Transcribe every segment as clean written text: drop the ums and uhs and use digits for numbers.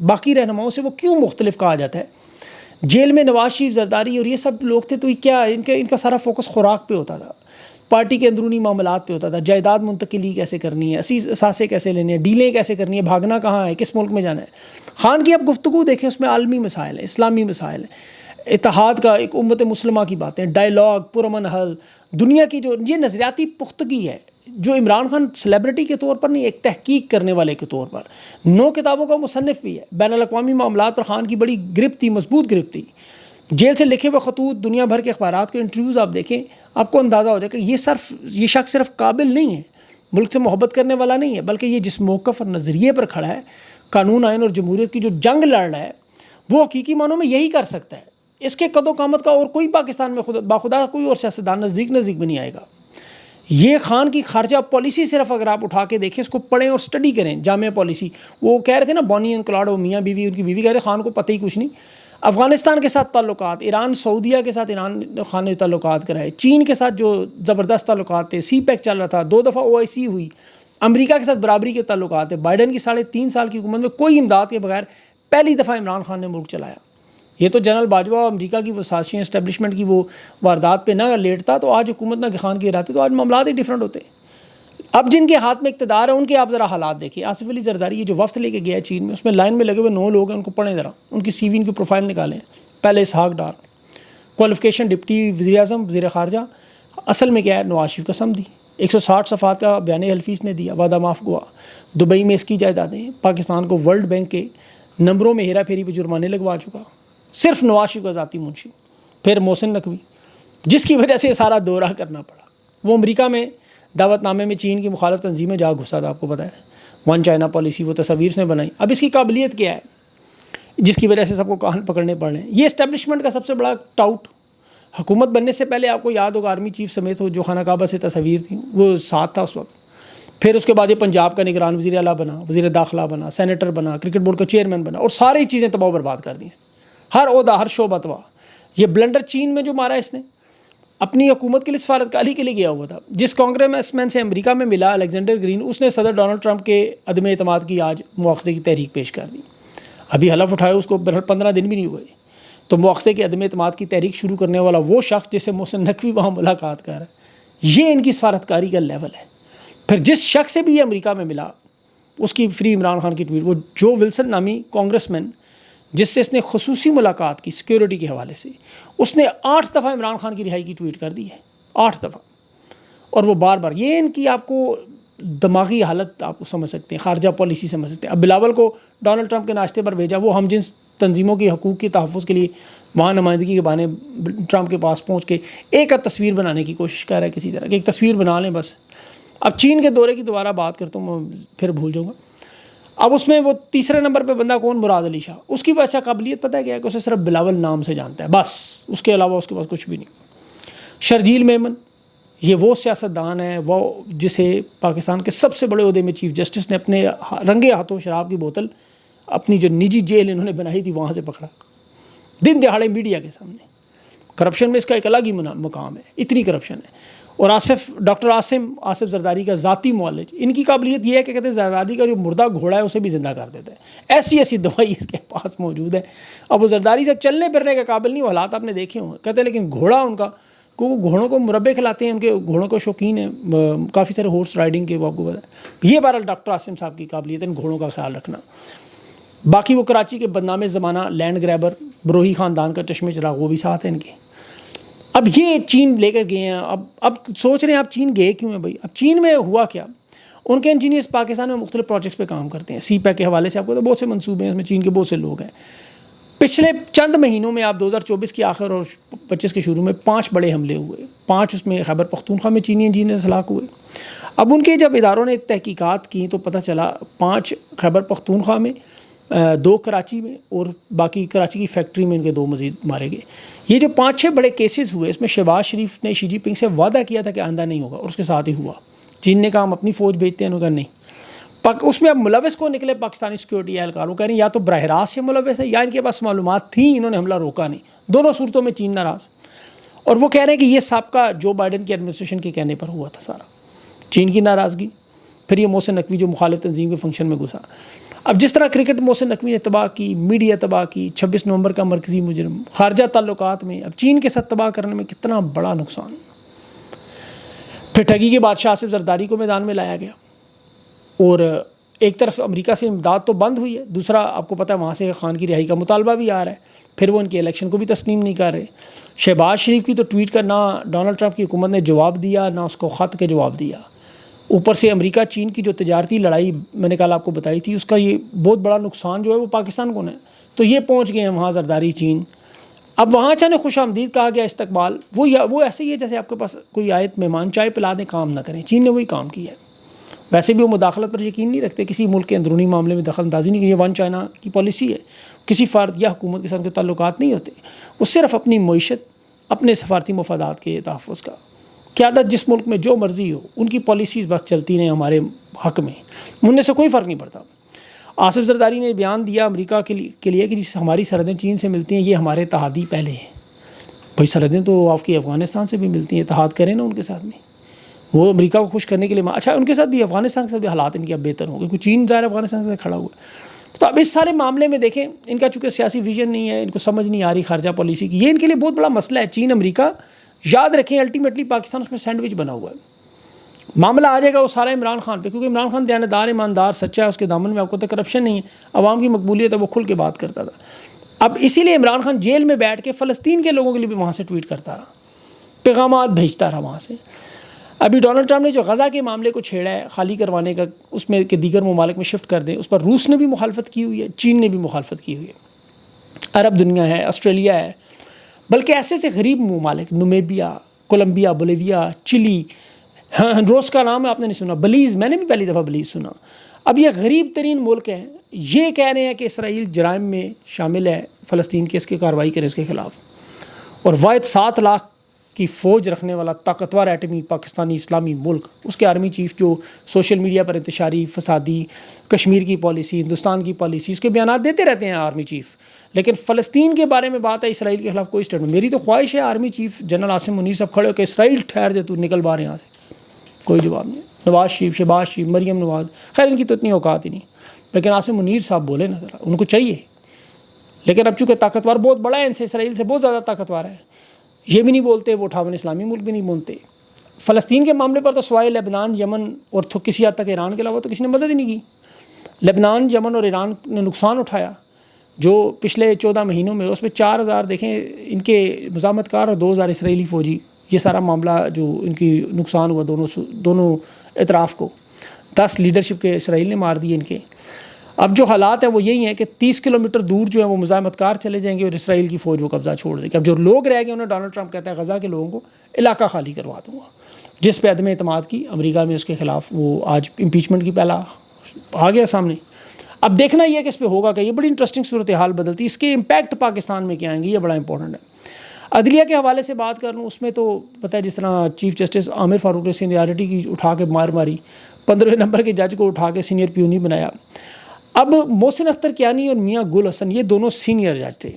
باقی رہنماؤں سے وہ کیوں مختلف کہا جاتا ہے؟ جیل میں نواز شریف، زرداری اور یہ سب لوگ تھے تو کیا ان کا سارا فوکس خوراک پہ ہوتا تھا، پارٹی کے اندرونی معاملات پہ ہوتا تھا، جائیداد منتقلی کیسے کرنی ہے، اثاثے کیسے لینے ہیں، ڈیلیں کیسے کرنی ہے، بھاگنا کہاں ہے، کس ملک میں جانا ہے۔ خان کی اب گفتگو دیکھیں، اس میں عالمی مسائل ہیں، اسلامی مسائل ہیں، اتحاد کا، ایک امت مسلمہ کی باتیں، ڈائیلاگ، پرامن حل، دنیا کی جو یہ نظریاتی پختگی ہے، جو عمران خان سیلیبریٹی کے طور پر نہیں، ایک تحقیق کرنے والے کے طور پر 9 کتابوں کا مصنف بھی ہے، بین الاقوامی معاملات پر خان کی بڑی گرفت تھی، مضبوط گرفت تھی، جیل سے لکھے ہوئے خطوط، دنیا بھر کے اخبارات کے انٹرویوز آپ دیکھیں، آپ کو اندازہ ہو جائے کہ یہ شخص صرف قابل نہیں ہے، ملک سے محبت کرنے والا نہیں ہے، بلکہ یہ جس موقف اور نظریے پر کھڑا ہے، قانون، آئین اور جمہوریت کی جو جنگ لڑ رہا ہے، وہ حقیقی معنوں میں یہی کر سکتا ہے۔ اس کے قد و قامت کا اور کوئی پاکستان میں باخدا کوئی اور سیاستدان نزدیک بھی نہیں آئے گا۔ یہ خان کی خارجہ پالیسی صرف اگر آپ اٹھا کے دیکھیں، اس کو پڑھیں اور سٹڈی کریں، جامع پالیسی، وہ کہہ رہے تھے نا بونی اینڈ کلاڈ، وہ میاں بیوی، ان کی بیوی کہہ رہے خان کو پتہ ہی کچھ نہیں، افغانستان کے ساتھ تعلقات، ایران، سعودیہ کے ساتھ ایران خان نے تعلقات کرائے، چین کے ساتھ جو زبردست تعلقات تھے، سی پیک چل رہا تھا، 2 دفعہ OIC ہوئی، امریکہ کے ساتھ برابری کے تعلقات ہے، بائیڈن کی 3.5 سال کی حکومت میں کوئی امداد کے بغیر پہلی دفعہ عمران خان نے ملک چلایا۔ یہ تو جنرل باجوہ امریکہ کی وہ سازشیں اسٹیبلشمنٹ کی وہ واردات پہ نہ لیٹتا تو آج حکومت نہ خان کی رہتے تو آج معاملات ہی ڈیفرنٹ ہوتے۔ اب جن کے ہاتھ میں اقتدار ہے ان کے آپ ذرا حالات دیکھیں۔ آصف علی زرداری یہ جو وفد لے کے گیا ہے چین میں، اس میں لائن میں لگے ہوئے 9 لوگ ہیں، ان کو پڑھیں ذرا، ان کی CV، ان کی پروفائل نکالیں۔ پہلے اسحاق ڈار، کوالیفیکیشن ڈپٹی وزیر اعظم، وزیر خارجہ، اصل میں کیا ہے، نواز شریف کا سمدھی، 160 صفحات کا بیان حلفی نے دیا، وعدہ معاف گوا، دبئی میں اس کی جائیدادیں، پاکستان کو ورلڈ بینک کے نمبروں میں ہیرا پھیری پہ جرمانے لگوا چکا، صرف نواز شریف کا ذاتی منشی، پھر محسن نقوی، جس کی وجہ سے سارا دورہ کرنا پڑا۔ وہ امریکہ میں دعوت نامے میں چین کی مخالف تنظیم میں جا گھسا تھا، آپ کو پتہ ہے، 1 چائنا پالیسی وہ تصاویر نے بنائی۔ اب اس کی قابلیت کیا ہے جس کی وجہ سے سب کو کان پکڑنے پڑ رہے ہیں؟ یہ اسٹیبلشمنٹ کا سب سے بڑا ٹاؤٹ، حکومت بننے سے پہلے آپ کو یاد ہوگا آرمی چیف سمیت ہو جو خانہ کعبہ سے تصاویر تھیں، وہ ساتھ تھا اس وقت۔ پھر اس کے بعد یہ پنجاب کا نگران وزیر اعلیٰ بنا، وزیر داخلہ بنا، سینیٹر بنا، کرکٹ بورڈ کا چیئرمین بنا، اور ساری چیزیں تباہ و برباد کر دیں، ہر عہدہ، ہر شعبہ تباہ۔ یہ بلنڈر چین میں جو مارا اس نے، اپنی حکومت کے لیے سفارتکاری کے لیے گیا ہوا تھا، جس کانگریس مین سے امریکہ میں ملا الیگزینڈر گرین، اس نے صدر ڈونلڈ ٹرمپ کے عدم اعتماد کی آج مواخذے کی تحریک پیش کر دی۔ ابھی حلف اٹھائے اس کو 15 دن بھی نہیں ہوئے، تو مواخذے کے عدم اعتماد کی تحریک شروع کرنے والا وہ شخص جسے محسن نقوی وہاں ملاقات کر رہا ہے، یہ ان کی سفارتکاری کا لیول ہے۔ پھر جس شخص سے بھی یہ امریکہ میں ملا، اس کی فری عمران خان کی ٹویٹ، وہ جو ولسن نامی کانگریس مین جس سے اس نے خصوصی ملاقات کی سیکیورٹی کے حوالے سے، اس نے 8 دفعہ عمران خان کی رہائی کی ٹویٹ کر دی ہے، 8 دفعہ، اور وہ بار بار، یہ ان کی آپ کو دماغی حالت آپ کو سمجھ سکتے ہیں، خارجہ پالیسی سمجھ سکتے ہیں۔ اب بلاول کو ڈونلڈ ٹرمپ کے ناشتے پر بھیجا، وہ ہم جنس تنظیموں کی حقوق کے تحفظ کے لیے وہاں نمائندگی کے بہانے ٹرمپ کے پاس پہنچ کے ایک تصویر بنانے کی کوشش کر رہا ہے، کسی طرح کی ایک تصویر بنا لیں بس۔ اب چین کے دورے کی دوبارہ بات کرتا ہوں، میں پھر بھول جاؤں گا۔ اب اس میں وہ تیسرے نمبر پہ بندہ کون؟ مراد علی شاہ۔ اس کی اچھا قابلیت پتہ ہے کیا ہے کہ اسے صرف بلاول نام سے جانتا ہے، بس، اس کے علاوہ اس کے پاس کچھ بھی نہیں۔ شرجیل میمن، یہ وہ سیاستدان ہے وہ جسے پاکستان کے سب سے بڑے عہدے میں چیف جسٹس نے اپنے رنگے ہاتھوں شراب کی بوتل اپنی جو نجی جیل انہوں نے بنائی تھی وہاں سے پکڑا، دن دہاڑے میڈیا کے سامنے۔ کرپشن میں اس کا ایک الگ ہی مقام ہے، اتنی کرپشن ہے۔ اور ڈاکٹر آصف زرداری کا ذاتی معالج، ان کی قابلیت یہ ہے کہ کہتے ہیں زرداری کا جو مردہ گھوڑا ہے اسے بھی زندہ کر دیتا ہے، ایسی دوائی اس کے پاس موجود ہے۔ اب وہ زرداری سے چلنے پھرنے کے قابل نہیں، وہ حالات آپ نے دیکھے ہوں، کہتے ہیں لیکن گھوڑا ان کا، وہ گھوڑوں کو مربے کھلاتے ہیں، ان کے گھوڑوں کو شوقین ہیں، کافی سارے ہارس رائڈنگ کے، وہ آپ کو پتہ ہے۔ یہ بہرحال ڈاکٹر عاصم صاحب کی قابلیت ہے ان گھوڑوں کا خیال رکھنا۔ باقی وہ کراچی کے بدنام زمانہ لینڈ گریبر بروہی خاندان کا چشمے چراغ، وہ بھی ساتھ ہیں ان کے۔ اب یہ چین لے کر گئے ہیں، اب سوچ رہے ہیں آپ چین گئے کیوں ہیں بھائی؟ اب چین میں ہوا کیا؟ ان کے انجینئرس پاکستان میں مختلف پروجیکٹس پہ کام کرتے ہیں، سی پیک کے حوالے سے آپ کو تو بہت سے منصوبے ہیں، اس میں چین کے بہت سے لوگ ہیں۔ پچھلے چند مہینوں میں آپ 2024 کے آخر اور 25 کے شروع میں 5 بڑے حملے ہوئے، 5 اس میں خیبر پختونخوا میں چینی انجینئرز ہلاک ہوئے۔ اب ان کے جب اداروں نے تحقیقات کی تو پتہ چلا 5 خیبر پختونخوا میں، 2 کراچی میں، اور باقی کراچی کی فیکٹری میں ان کے 2 مزید مارے گئے۔ یہ جو 5-6 بڑے کیسز ہوئے، اس میں شہباز شریف نے شی جی پنگ سے وعدہ کیا تھا کہ آئندہ نہیں ہوگا، اور اس کے ساتھ ہی ہوا۔ چین نے کہا ہم اپنی فوج بھیجتے ہیں، انہوں نے کہا نہیں۔ اس میں اب ملوث کو نکلے پاکستانی سیکورٹی اہلکار، وہ کہہ رہے ہیں یا تو براہ راست سے ملوث ہے یا ان کے پاس معلومات تھیں، انہوں نے حملہ روکا نہیں۔ دونوں صورتوں میں چین ناراض، اور وہ کہہ رہے ہیں کہ یہ سابقہ جو بائیڈن کی ایڈمنسٹریشن کے کہنے پر ہوا تھا سارا، چین کی ناراضگی۔ پھر یہ محسن نقوی جو مخالف تنظیم کے فنکشن میں گھسا۔ اب جس طرح کرکٹ محسن نقوی نے تباہ کی، میڈیا تباہ کی، 26 نومبر کا مرکزی مجرم، خارجہ تعلقات میں اب چین کے ساتھ تباہ کرنے میں کتنا بڑا نقصان. پھر ٹھگی کے بادشاہ آصف زرداری کو میدان میں لایا گیا، اور ایک طرف امریکہ سے امداد تو بند ہوئی ہے، دوسرا آپ کو پتہ ہے وہاں سے خان کی رہائی کا مطالبہ بھی آ رہا ہے، پھر وہ ان کے الیکشن کو بھی تسلیم نہیں کر رہے. شہباز شریف کی تو ٹویٹ کا نہ ڈونلڈ ٹرمپ کی حکومت نے جواب دیا، نہ اس کو خط کے جواب دیا. اوپر سے امریکہ چین کی جو تجارتی لڑائی میں نے کل آپ کو بتائی تھی، اس کا یہ بہت بڑا نقصان جو ہے وہ پاکستان کو ہے. تو یہ پہنچ گئے ہیں وہاں زرداری چین. اب وہاں اچانک خوش آمدید کہا گیا، استقبال وہ ایسے ہی ہے جیسے آپ کے پاس کوئی آیت مہمان چائے پلا دیں، کام نہ کریں. چین نے وہی کام کیا ہے. ویسے بھی وہ مداخلت پر یقین نہیں رکھتے، کسی ملک کے اندرونی معاملے میں دخل اندازی نہیں کی. یہ ون چائنا کی پالیسی ہے. کسی فرد یا حکومت کے ساتھ کے تعلقات نہیں ہوتے، وہ صرف اپنی معیشت، اپنے سفارتی مفادات کے تحفظ کا. قیادت جس ملک میں جو مرضی ہو، ان کی پالیسیز بس چلتی رہیں ہمارے حق میں، ان سے کوئی فرق نہیں پڑتا. آصف زرداری نے بیان دیا امریکہ کے لیے کہ جس ہماری سرحدیں چین سے ملتی ہیں یہ ہمارے اتحادی پہلے ہیں. بھائی سرحدیں تو آپ کی افغانستان سے بھی ملتی ہیں، اتحاد کریں نا ان کے ساتھ میں. وہ امریکہ کو خوش کرنے کے لیے اچھا ان کے ساتھ بھی، افغانستان کے ساتھ بھی حالات ان کے اب بہتر ہوں گے، کیونکہ چین ظاہر افغانستان سے کھڑا ہوا ہے. تو اب اس سارے معاملے میں دیکھیں ان کا چونکہ سیاسی ویژن نہیں ہے، ان کو سمجھ نہیں آ رہی خارجہ پالیسی کی. یہ ان کے لیے بہت بڑا مسئلہ ہے. چین امریکہ یاد رکھیں الٹیمیٹلی پاکستان اس میں سینڈوچ بنا ہوا ہے. معاملہ آ جائے گا وہ سارا عمران خان پہ، کیونکہ عمران خان دیانتدار، ایماندار، سچا ہے. اس کے دامن میں آپ کو تو کرپشن نہیں ہے، عوام کی مقبولیت ہے، وہ کھل کے بات کرتا تھا. اب اسی لیے عمران خان جیل میں بیٹھ کے فلسطین کے لوگوں کے لیے بھی وہاں سے ٹویٹ کرتا رہا، پیغامات بھیجتا رہا وہاں سے. ابھی ڈونلڈ ٹرمپ نے جو غزہ کے معاملے کو چھیڑا ہے خالی کروانے کا، اس میں کہ دیگر ممالک میں شفٹ کر دیں، اس پر روس نے بھی مخالفت کی ہوئی ہے، چین نے بھی مخالفت کی ہوئی ہے، عرب دنیا ہے، آسٹریلیا ہے، بلکہ ایسے سے غریب ممالک، نمیبیا، کولمبیا، بولیویا، چلی، ہنڈروس کا نام آپ نے نہیں سنا، بلیز، میں نے بھی پہلی دفعہ بلیز سنا. اب یہ غریب ترین ملک ہیں، یہ کہہ رہے ہیں کہ اسرائیل جرائم میں شامل ہے، فلسطین کی اس کی کارروائی کرے اس کے خلاف. اور واحد 7 لاکھ کی فوج رکھنے والا طاقتور ایٹمی پاکستانی اسلامی ملک، اس کے آرمی چیف جو سوشل میڈیا پر انتشاری، فسادی، کشمیر کی پالیسی، ہندوستان کی پالیسی، اس کے بیانات دیتے رہتے ہیں آرمی چیف، لیکن فلسطین کے بارے میں بات ہے اسرائیل کے خلاف کوئی اسٹیٹمنٹ. میری تو خواہش ہے army chief general Asim Munir صاحب کھڑے ہو کہ اسرائیل ٹھہر جائے، تو نکل باہر یہاں سے. کوئی جواب نہیں. نواز شریف، شہباز شریف، مریم نواز، خیر ان کی تو اتنی اوقات ہی نہیں، لیکن عاصم منیر صاحب بولے نا ذرا، ان کو چاہیے. لیکن اب چونکہ طاقتور بہت بڑا ہے ان سے، اسرائیل سے بہت زیادہ طاقتور ہے، یہ بھی نہیں بولتے، وہ 58 اسلامی ملک بھی نہیں بولتے. فلسطین کے معاملے پر تو سوائے لبنان، یمن اور کسی حد تک ایران کے علاوہ تو کسی نے مدد ہی نہیں کی. لبنان، یمن اور ایران نے نقصان اٹھایا جو پچھلے 14 مہینوں میں، اس میں 4000 دیکھیں ان کے مزاحمت کار اور 2000 اسرائیلی فوجی. یہ سارا معاملہ جو ان کی نقصان ہوا دونوں اطراف کو، 10 لیڈرشپ کے اسرائیل نے مار دیے ان کے. اب جو حالات ہیں وہ یہی ہیں کہ 30 کلومیٹر دور جو ہے وہ مزاحمت کار چلے جائیں گے اور اسرائیل کی فوج وہ قبضہ چھوڑ دے گی. اب جو لوگ رہ گئے انہیں ڈونلڈ ٹرمپ کہتا ہے غزہ کے لوگوں کو علاقہ خالی کروا دوں گا، جس پہ عدم اعتماد کی امریکہ میں اس کے خلاف وہ آج امپیچمنٹ کی پہلا آ گیا سامنے. اب دیکھنا یہ ہے کہ اس پہ ہوگا کہ یہ بڑی انٹرسٹنگ صورتحال بدلتی، اس کے امپیکٹ پاکستان میں کیا آئیں گے، یہ بڑا امپورٹنٹ ہے. عدلیہ کے حوالے سے بات کر لوں، اس میں تو پتہ ہے جس طرح چیف جسٹس عامر فاروق نے سینیارٹی کی اٹھا کے ماری، 15ویں نمبر کے جج کو اٹھا کے سینئر پیونی بنایا. اب محسن اختر کیانی اور میاں گل حسن یہ دونوں سینئر جج تھے.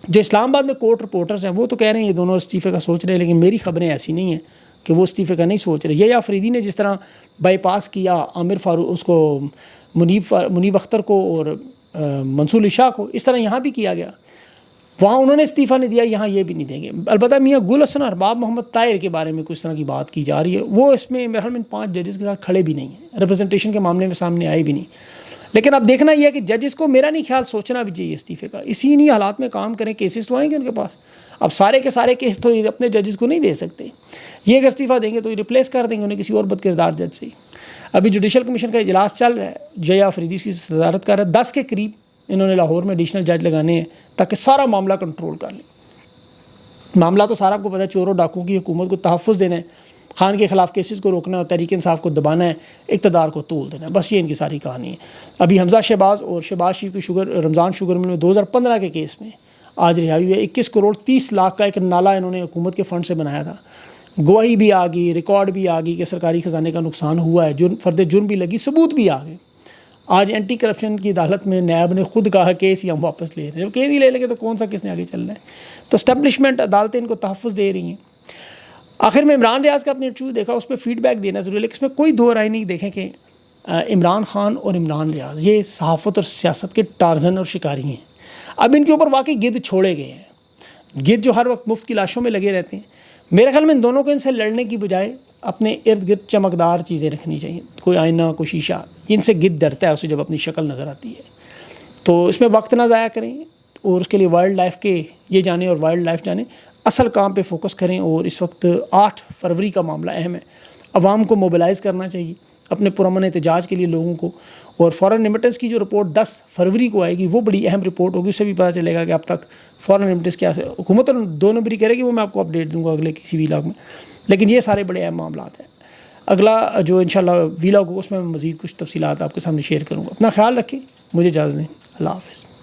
جو اسلام آباد میں کورٹ رپورٹرز ہیں وہ تو کہہ رہے ہیں یہ دونوں استعفے کا سوچ رہے ہیں، لیکن میری خبریں ایسی نہیں ہیں کہ وہ استعفے کا نہیں سوچ رہے. یہ آفریدی نے جس طرح بائی پاس کیا عامر فاروق، اس کو منیب اختر کو اور منصور شاہ کو، اس طرح یہاں بھی کیا گیا. وہاں انہوں نے استعفیٰ نہیں دیا، یہاں یہ بھی نہیں دیں گے. البتہ میاں گل حسن اور ارباب محمد طاہر کے بارے میں کچھ طرح کی بات کی جا رہی ہے، وہ اس میں میرے خیال میں 5 ججز کے ساتھ کھڑے بھی نہیں ہیں، ریپرزنٹیشن کے معاملے میں سامنے آئے بھی نہیں. لیکن اب دیکھنا یہ ہے کہ ججز کو میرا نہیں خیال سوچنا بھی چاہیے استعفے کا. اسی نہیں حالات میں کام کریں، کیسز تو آئیں گے ان کے پاس. اب سارے کے سارے کیس تو اپنے ججز کو نہیں دے سکتے. یہ اگر استعفیٰ دیں گے تو یہ ریپلیس کر دیں گے انہیں کسی اور بد کردار جج سے. ابھی جوڈیشل کمیشن کا اجلاس چل رہا ہے، جیا آفریدی اس کی صدارت کر رہا ہے. 10 کے قریب انہوں نے لاہور میں ایڈیشنل جج لگانے ہیں تاکہ سارا معاملہ کنٹرول کر لیں. معاملہ تو سارا کو پتہ ہے، چوروں ڈاکوں کی حکومت کو تحفظ دینا ہے، خان کے خلاف کیسز کو روکنا ہے، اور تحریک انصاف کو دبانا ہے، اقتدار کو طول دینا ہے. بس یہ ان کی ساری کہانی ہے. ابھی حمزہ شہباز اور شہباز شریف کی رمضان شوگر مل میں 2015 کے کیس میں آج رہائی ہوئی ہے. 21 کروڑ 30 لاکھ کا ایک نالہ انہوں نے حکومت کے فنڈ سے بنایا تھا. گواہی بھی آ گئی، ریکارڈ بھی آ گئی کہ سرکاری خزانے کا نقصان ہوا ہے، فرد جرم بھی لگی، ثبوت بھی آ گئے. آج اینٹی کرپشن کی عدالت میں نیب نے خود کہا کیس ہی ہم واپس لے رہے ہیں. کیس ہی لے لیں گے تو کون سا کس نے آگے چلنا ہے. تو اسٹیبلشمنٹ عدالتیں ان کو تحفظ دے رہی ہیں. آخر میں عمران ریاض کا اپنے انٹرویو دیکھا، اس پہ فیڈ بیک دینا ضروری ہے، لیکن اس میں کوئی دو رائے نہیں دیکھیں کہ عمران خان اور عمران ریاض یہ صحافت اور سیاست کے ٹارزن اور شکاری ہیں. اب ان کے اوپر واقعی گدھ چھوڑے گئے ہیں، گدھ جو ہر وقت مفت کی لاشوں میں لگے رہتے ہیں. میرے خیال میں ان دونوں کو ان سے لڑنے کی بجائے اپنے ارد گرد چمکدار چیزیں رکھنی چاہیے، کوئی آئینہ، کوئی شیشہ. ان سے گدھ ڈرتا ہے اسے جب اپنی شکل نظر آتی ہے. تو اس میں وقت نہ ضائع کریں اور اس کے لیے وائلڈ لائف کے یہ جانیں اور وائلڈ لائف جانیں، اصل کام پہ فوکس کریں. اور اس وقت 8 فروری کا معاملہ اہم ہے، عوام کو موبلائز کرنا چاہیے اپنے پرامن احتجاج کے لیے لوگوں کو. اور فارن ریمیٹنس کی جو رپورٹ 10 فروری کو آئے گی وہ بڑی اہم رپورٹ ہوگی، اس سے بھی پتہ چلے گا کہ اب تک فارن ریمیٹنس کیا ہے. حکومت 2 نمبری کرے گی، وہ میں آپ کو اپڈیٹ دوں گا اگلے کسی ویلاگ میں. لیکن یہ سارے بڑے اہم معاملات ہیں. اگلا جو انشاءاللہ ویلاگ ہوگا اس میں مزید کچھ تفصیلات آپ کے سامنے شیئر کروں گا. اپنا خیال رکھیں، مجھے اجازت دیں. اللہ حافظ.